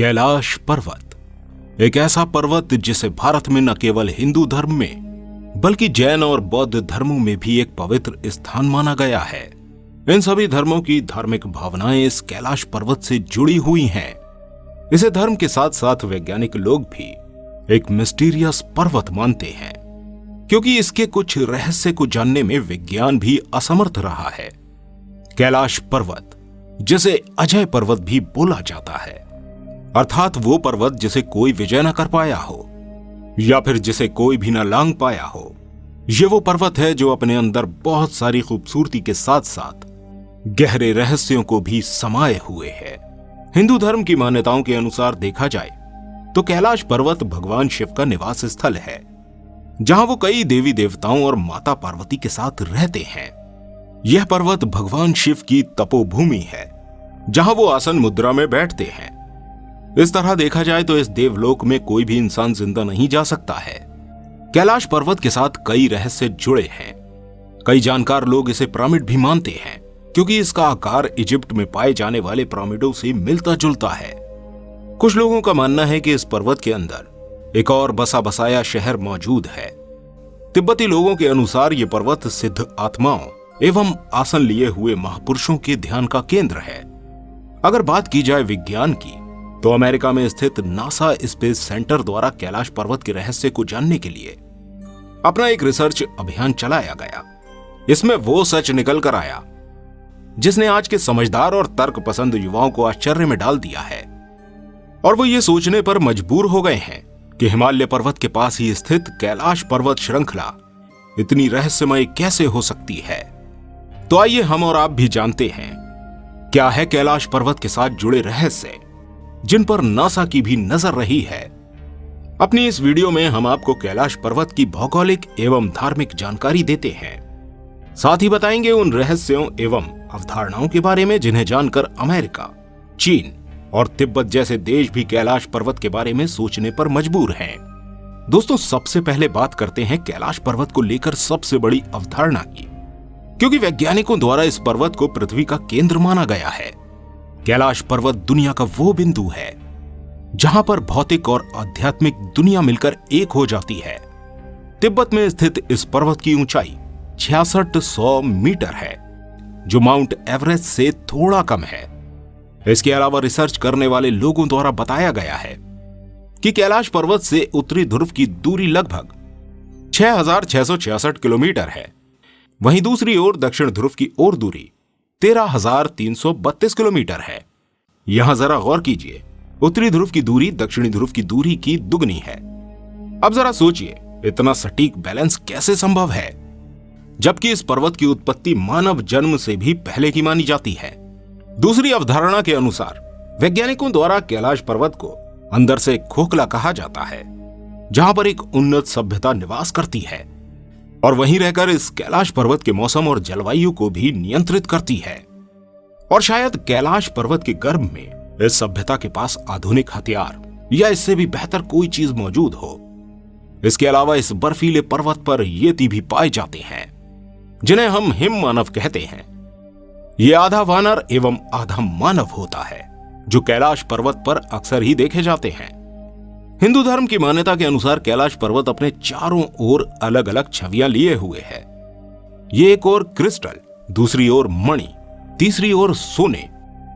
कैलाश पर्वत एक ऐसा पर्वत जिसे भारत में न केवल हिंदू धर्म में बल्कि जैन और बौद्ध धर्मों में भी एक पवित्र स्थान माना गया है। इन सभी धर्मों की धार्मिक भावनाएं इस कैलाश पर्वत से जुड़ी हुई हैं। इसे धर्म के साथ साथ वैज्ञानिक लोग भी एक मिस्टीरियस पर्वत मानते हैं, क्योंकि इसके कुछ रहस्य को जानने में विज्ञान भी असमर्थ रहा है। कैलाश पर्वत, जिसे अजय पर्वत भी बोला जाता है, अर्थात वो पर्वत जिसे कोई विजय न कर पाया हो या फिर जिसे कोई भी न लांघ पाया हो। ये वो पर्वत है जो अपने अंदर बहुत सारी खूबसूरती के साथ साथ गहरे रहस्यों को भी समाये हुए है। हिंदू धर्म की मान्यताओं के अनुसार देखा जाए तो कैलाश पर्वत भगवान शिव का निवास स्थल है, जहां वो कई देवी देवताओं और माता पार्वती के साथ रहते हैं। यह पर्वत भगवान शिव की तपोभूमि है, जहां वो आसन मुद्रा में बैठते हैं। इस तरह देखा जाए तो इस देवलोक में कोई भी इंसान जिंदा नहीं जा सकता है। कैलाश पर्वत के साथ कई रहस्य जुड़े हैं। कई जानकार लोग इसे पिरामिड भी मानते हैं, क्योंकि इसका आकार इजिप्ट में पाए जाने वाले पिरामिडों से मिलता जुलता है। कुछ लोगों का मानना है कि इस पर्वत के अंदर एक और बसा बसाया शहर मौजूद है। तिब्बती लोगों के अनुसार यह पर्वत सिद्ध आत्माओं एवं आसन लिए हुए महापुरुषों के ध्यान का केंद्र है। अगर बात की जाए विज्ञान की, तो अमेरिका में स्थित नासा स्पेस सेंटर द्वारा कैलाश पर्वत के रहस्य को जानने के लिए अपना एक रिसर्च अभियान चलाया गया। इसमें वो सच निकल कर आया जिसने आज के समझदार और तर्क पसंद युवाओं को आश्चर्य में डाल दिया है, और वो ये सोचने पर मजबूर हो गए हैं कि हिमालय पर्वत के पास ही स्थित कैलाश पर्वत श्रृंखला इतनी रहस्यमय कैसे हो सकती है। तो आइए हम और आप भी जानते हैं क्या है कैलाश पर्वत के साथ जुड़े रहस्य, जिन पर नासा की भी नजर रही है। अपनी इस वीडियो में हम आपको कैलाश पर्वत की भौगोलिक एवं धार्मिक जानकारी देते हैं। साथ ही बताएंगे उन रहस्यों एवं अवधारणाओं के बारे में जिन्हें जानकर अमेरिका, चीन और तिब्बत जैसे देश भी कैलाश पर्वत के बारे में सोचने पर मजबूर हैं। दोस्तों, सबसे पहले बात करते हैं कैलाश पर्वत को लेकर सबसे बड़ी अवधारणा की, क्योंकि वैज्ञानिकों द्वारा इस पर्वत को पृथ्वी का केंद्र माना गया है। कैलाश पर्वत दुनिया का वो बिंदु है जहां पर भौतिक और आध्यात्मिक दुनिया मिलकर एक हो जाती है। तिब्बत में स्थित इस पर्वत की ऊंचाई 6600 मीटर है, जो माउंट एवरेस्ट से थोड़ा कम है। इसके अलावा रिसर्च करने वाले लोगों द्वारा बताया गया है कि कैलाश पर्वत से उत्तरी ध्रुव की दूरी लगभग 6666 किलोमीटर है। वहीं दूसरी ओर दक्षिण ध्रुव की ओर दूरी 13,332 किलोमीटर है। यहां जरा गौर कीजिए, उत्तरी ध्रुव की दूरी दक्षिणी ध्रुव की दूरी की दुगनी है। अब जरा सोचिए, इतना सटीक बैलेंस कैसे संभव है, जबकि इस पर्वत की उत्पत्ति मानव जन्म से भी पहले की मानी जाती है। दूसरी अवधारणा के अनुसार वैज्ञानिकों द्वारा कैलाश पर्वत को अंदर से खोखला कहा जाता है, जहां पर एक उन्नत सभ्यता निवास करती है और वहीं रहकर इस कैलाश पर्वत के मौसम और जलवायु को भी नियंत्रित करती है। और शायद कैलाश पर्वत के गर्भ में इस सभ्यता के पास आधुनिक हथियार या इससे भी बेहतर कोई चीज मौजूद हो। इसके अलावा इस बर्फीले पर्वत पर येती भी पाए जाते हैं, जिन्हें हम हिम मानव कहते हैं। ये आधा वानर एवं आधा मानव होता है, जो कैलाश पर्वत पर अक्सर ही देखे जाते हैं। हिंदू धर्म की मान्यता के अनुसार कैलाश पर्वत अपने चारों ओर अलग अलग छवियां लिए हुए है। ये एक ओर क्रिस्टल, दूसरी ओर मणि, तीसरी ओर सोने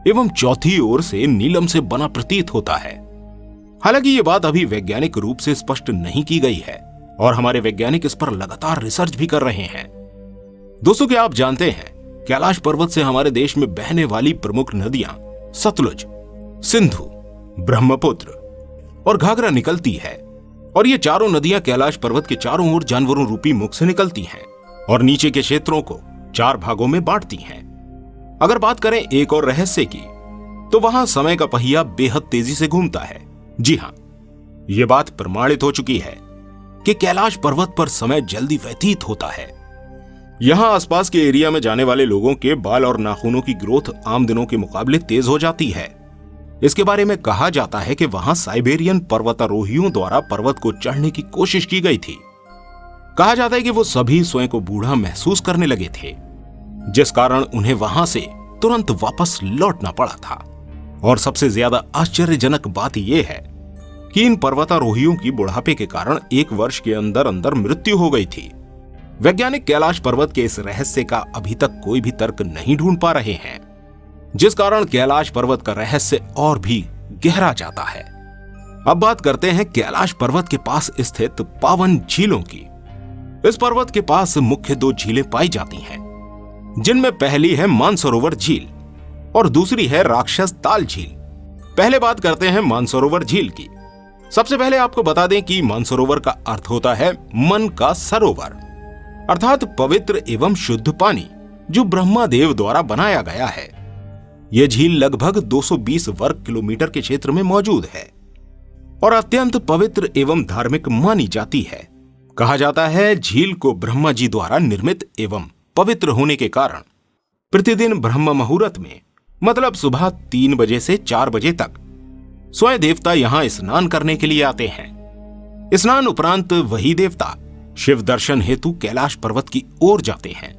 एवं चौथी ओर से नीलम से बना प्रतीत होता है। हालांकि ये बात अभी वैज्ञानिक रूप से स्पष्ट नहीं की गई है और हमारे वैज्ञानिक इस पर लगातार रिसर्च भी कर रहे हैं। दोस्तों, क्या आप जानते हैं कैलाश पर्वत से हमारे देश में बहने वाली प्रमुख नदियां सतलुज, सिंधु, ब्रह्मपुत्र और घाघरा निकलती है, और ये चारों नदियां कैलाश पर्वत के चारों ओर जानवरों रूपी मुख से निकलती हैं और नीचे के क्षेत्रों को 4 भागों में बांटती हैं। अगर बात करें एक और रहस्य की, तो वहां समय का पहिया बेहद तेजी से घूमता है। जी हां, यह बात प्रमाणित हो चुकी है कि कैलाश पर्वत पर समय जल्दी व्यतीत होता है। यहां आसपास के एरिया में जाने वाले लोगों के बाल और नाखूनों की ग्रोथ आम दिनों के मुकाबले तेज हो जाती है। इसके बारे में कहा जाता है कि वहां साइबेरियन पर्वतारोहियों द्वारा पर्वत को चढ़ने की कोशिश की गई थी। कहा जाता है कि वो सभी स्वयं को बूढ़ा महसूस करने लगे थे, जिस कारण उन्हें वहां से तुरंत वापस लौटना पड़ा था। और सबसे ज्यादा आश्चर्यजनक बात यह है कि इन पर्वतारोहियों की बुढ़ापे के कारण 1 वर्ष के अंदर अंदर मृत्यु हो गई थी। वैज्ञानिक कैलाश पर्वत के इस रहस्य का अभी तक कोई भी तर्क नहीं ढूंढ पा रहे हैं, जिस कारण कैलाश पर्वत का रहस्य और भी गहरा जाता है। अब बात करते हैं कैलाश पर्वत के पास स्थित पावन झीलों की। इस पर्वत के पास मुख्य 2 झीलें पाई जाती हैं, जिनमें पहली है मानसरोवर झील और दूसरी है राक्षस ताल झील। पहले बात करते हैं मानसरोवर झील की। सबसे पहले आपको बता दें कि मानसरोवर का अर्थ होता है मन का सरोवर, अर्थात पवित्र एवं शुद्ध पानी जो ब्रह्मा देव द्वारा बनाया गया है। यह झील लगभग 220 वर्ग किलोमीटर के क्षेत्र में मौजूद है और अत्यंत पवित्र एवं धार्मिक मानी जाती है। कहा जाता है झील को ब्रह्मा जी द्वारा निर्मित एवं पवित्र होने के कारण प्रतिदिन ब्रह्म मुहूर्त में, मतलब सुबह 3 बजे से 4 बजे तक स्वयं देवता यहां स्नान करने के लिए आते हैं। स्नान उपरांत वही देवता शिव दर्शन हेतु कैलाश पर्वत की ओर जाते हैं।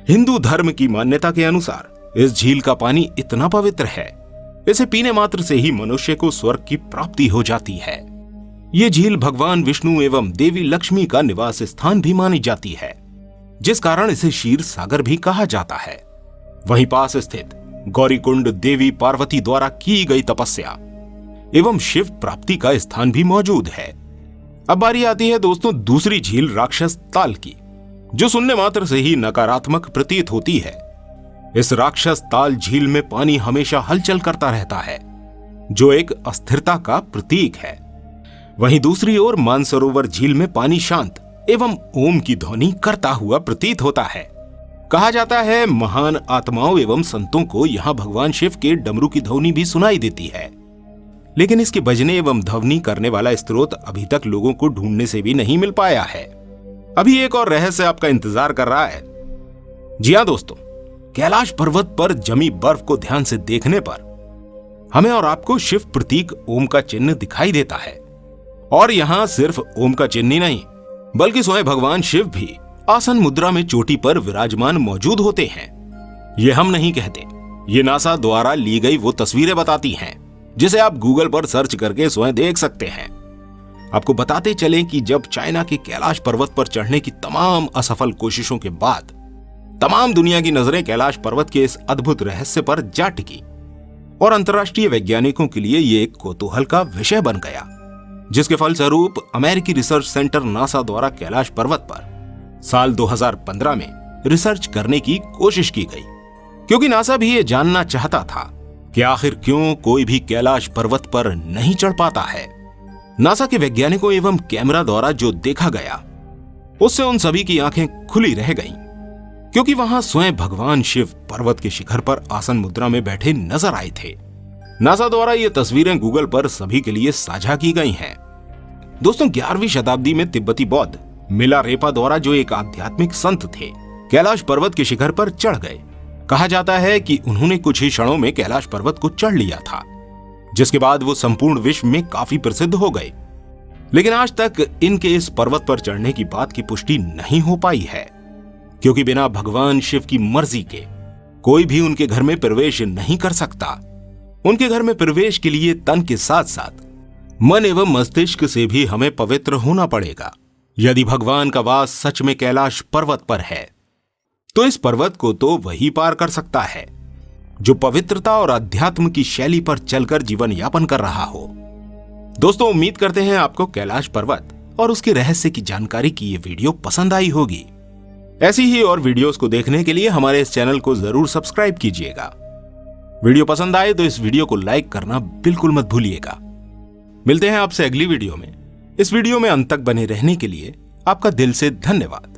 हिंदू धर्म की मान्यता के अनुसार इस झील का पानी इतना पवित्र है, इसे पीने मात्र से ही मनुष्य को स्वर्ग की प्राप्ति हो जाती है। ये झील भगवान विष्णु एवं देवी लक्ष्मी का निवास स्थान भी मानी जाती है, जिस कारण इसे क्षीर सागर भी कहा जाता है। वहीं पास स्थित गौरीकुंड देवी पार्वती द्वारा की गई तपस्या एवं शिव प्राप्ति का स्थान भी मौजूद है। अब बारी आती है दोस्तों दूसरी झील राक्षस ताल की, जो सुनने मात्र से ही नकारात्मक प्रतीत होती है। इस राक्षस ताल झील में पानी हमेशा हलचल करता रहता है, जो एक अस्थिरता का प्रतीक है। वहीं दूसरी ओर मानसरोवर झील में पानी शांत एवं ओम की ध्वनि करता हुआ प्रतीत होता है। कहा जाता है महान आत्माओं एवं संतों को यहाँ भगवान शिव के डमरू की ध्वनि भी सुनाई देती है, लेकिन इसके बजने एवं ध्वनि करने वाला स्रोत अभी तक लोगों को ढूंढने से भी नहीं मिल पाया है। अभी एक और रहस्य आपका इंतजार कर रहा है। जी हां दोस्तों, कैलाश पर्वत पर जमी बर्फ को ध्यान से देखने पर हमें और आपको शिव प्रतीक ओम का चिन्ह दिखाई देता है। और यहां सिर्फ ओम का चिन्ह ही नहीं, बल्कि स्वयं भगवान शिव भी आसन मुद्रा में चोटी पर विराजमान मौजूद होते हैं। ये हम नहीं कहते, ये नासा द्वारा ली गई वो तस्वीरें बताती हैं, जिसे आप गूगल पर सर्च करके स्वयं देख सकते हैं। आपको बताते चलें कि जब चाइना के कैलाश पर्वत पर चढ़ने की तमाम असफल कोशिशों के बाद तमाम दुनिया की नजरें कैलाश पर्वत के इस अद्भुत रहस्य पर जा टिकी और अंतर्राष्ट्रीय वैज्ञानिकों के लिए ये एक कौतूहल का विषय बन गया, जिसके फलस्वरूप अमेरिकी रिसर्च सेंटर नासा द्वारा कैलाश पर्वत पर साल 2015 में रिसर्च करने की कोशिश की गई, क्योंकि नासा भी ये जानना चाहता था कि आखिर क्यों कोई भी कैलाश पर्वत पर नहीं चढ़ पाता है। नासा के वैज्ञानिकों एवं कैमरा द्वारा जो देखा गया, उससे उन सभी की आंखें खुली रह गईं, क्योंकि वहां स्वयं भगवान शिव पर्वत के शिखर पर आसन मुद्रा में बैठे नजर आए थे। नासा द्वारा ये तस्वीरें गूगल पर सभी के लिए साझा की गई हैं। दोस्तों, 11वीं शताब्दी में तिब्बती बौद्ध मिलारेपा द्वारा जो एक आध्यात्मिक संत थे, कैलाश पर्वत के शिखर पर चढ़ गए। कहा जाता है कि उन्होंने कुछ ही क्षणों में कैलाश पर्वत को चढ़ लिया था, जिसके बाद वो संपूर्ण विश्व में काफी प्रसिद्ध हो गए। लेकिन आज तक इनके इस पर्वत पर चढ़ने की बात की पुष्टि नहीं हो पाई है, क्योंकि बिना भगवान शिव की मर्जी के कोई भी उनके घर में प्रवेश नहीं कर सकता। उनके घर में प्रवेश के लिए तन के साथ साथ मन एवं मस्तिष्क से भी हमें पवित्र होना पड़ेगा। यदि भगवान का वास सच में कैलाश पर्वत पर है, तो इस पर्वत को तो वही पार कर सकता है जो पवित्रता और अध्यात्म की शैली पर चलकर जीवन यापन कर रहा हो। दोस्तों, उम्मीद करते हैं आपको कैलाश पर्वत और उसके रहस्य की जानकारी की ये वीडियो पसंद आई होगी। ऐसी ही और वीडियोस को देखने के लिए हमारे इस चैनल को जरूर सब्सक्राइब कीजिएगा। वीडियो पसंद आए तो इस वीडियो को लाइक करना बिल्कुल मत भूलिएगा। मिलते हैं आपसे अगली वीडियो में। इस वीडियो में अंत तक बने रहने के लिए आपका दिल से धन्यवाद।